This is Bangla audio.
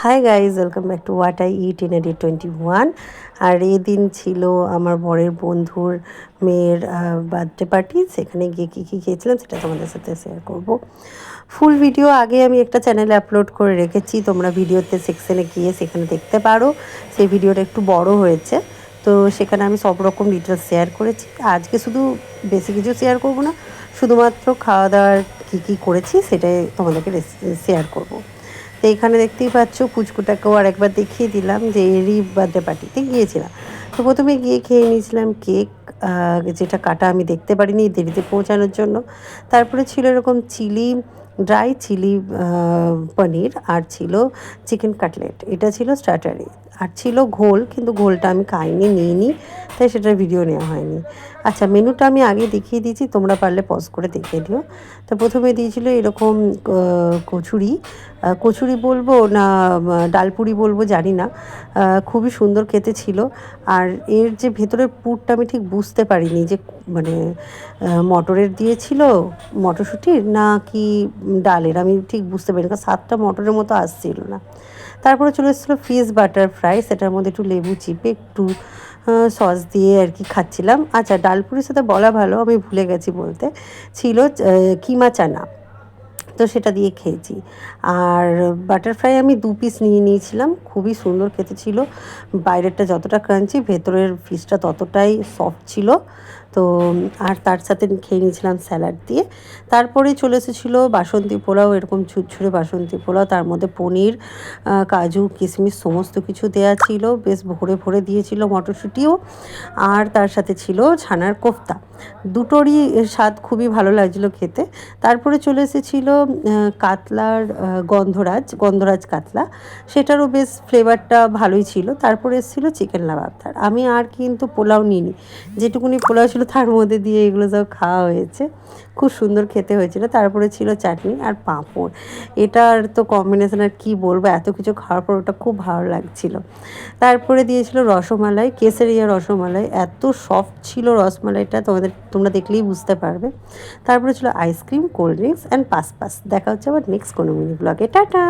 Hi guys, welcome back to what I it in day 21। আর এই দিন ছিল আমার বরের বন্ধুর মেয়ের বার্থডে পার্টি। সেখানে গিয়ে কী কী খেয়েছিলাম সেটা তোমাদের সাথে শেয়ার করব। ফুল ভিডিও আগে আমি একটা চ্যানেলে আপলোড করে রেখেছি, তোমরা ভিডিওতে সেকশনে গিয়ে সেখানে দেখতে পারো। সেই ভিডিওটা একটু বড় হয়েছে, তো সেখানে আমি সব রকম ডিটেলস শেয়ার করেছি। আজকে শুধু বেশি কিছু শেয়ার করব না, শুধুমাত্র খাওয়া দাওয়ার কী কী করেছি সেটাই তোমাদেরকে শেয়ার করব। তো এখানে দেখতেই পাচ্ছ পুচকুটাকেও আরেকবার দেখিয়ে দিলাম যে এরই বার্থডে পার্টিতে গিয়েছিলাম। তো প্রথমে গিয়ে খেয়ে নিয়েছিলাম কেক, যেটা কাটা আমি দেখতে পারিনি দেরিতে পৌঁছানোর জন্য। তারপরে ছিল এরকম ড্রাই চিলি পনির, আর ছিল চিকেন কাটলেট, এটা ছিল স্টার্টারে। আর ছিল ঘোল, কিন্তু ঘোলটা আমি খাইনি, নিইনি, তাই সেটার ভিডিও নেওয়া হয়নি। আচ্ছা, মেনুটা আমি আগে দেখিয়ে দিয়েছি, তোমরা পারলে পজ করে দেখে দিও। তো প্রথমে দিয়েছিল এরকম কচুরি বলবো না ডালপুরি বলবো জানি না, খুবই সুন্দর খেতে ছিল। আর এর যে ভেতরের পুরটা আমি ঠিক বুঝতে পারিনি যে মানে মটরের দিয়েছিল, মটরশুঁটির না কি ডালের, আমি ঠিক বুঝতে পারিনি, কারণ স্বাদটা মটরের মতো আসছিল না। তারপরে চলে এসেছিলো ফিশ বাটার ফ্রাই, সেটার মধ্যে একটু লেবু চিপে একটু সস দিয়ে আর কি খাচ্ছিলাম। আচ্ছা, ডালপুরির সাথে বলা ভালো, আমি ভুলে গেছি বলতে, ছিল কিমা চানা, তো সেটা দিয়ে খেয়েছি। আর বাটারফ্রাই আমি 2 পিস নিয়ে নিয়েছিলাম, খুবই সুন্দর খেতে ছিল। বাইরেরটা যতটা ক্রাঞ্চি, ভেতরের ফিশটা ততটাই সফট ছিল। তো আর তার সাথে খেয়ে নিয়েছিলাম স্যালাড দিয়ে। তারপরে চলে এসেছিলো বাসন্তী পোলাও, এরকম ঝুরঝুরে বাসন্তী পোলাও, তার মধ্যে পনির, কাজু, কিশমিশ সমস্ত কিছু দেওয়া ছিল, বেশ ভরে ভরে দিয়েছিল, মটরশুঁটিও। আর তার সাথে ছিল ছানার কোফতা, দুটোরই স্বাদ খুবই ভালো লাগছিলো খেতে। তারপরে চলে এসেছিলো কাতলার গন্ধরাজ কাতলা, সেটারও বেশ ফ্লেভারটা ভালোই ছিল। তারপরে এসেছিলো চিকেন লাবাবদার। আমি আর কিন্তু পোলাও নিইনি, যেটুকুনি পোলাও ছিল তার মধ্যে দিয়ে এগুলো সব খাওয়া হয়েছে, খুব সুন্দর খেতে হয়েছিল। তারপরে ছিল চাটনি আর পাঁপড়, এটার তো কম্বিনেশন আর কী বলবো, এত কিছু খাওয়ার পর ওটা খুব ভালো লাগছিলো। তারপরে দিয়েছিল রসমালাই, কেসরিয়া রসমালাই, এত সফট ছিল রসমালাইটা, তোমরা দেখলেই বুঝতে পারবে। তারপরে ছিল ice cream, cold drinks and pass. দেখা হচ্ছে আবার নেক্সট কোনো মিনি ব্লগে। টাটা।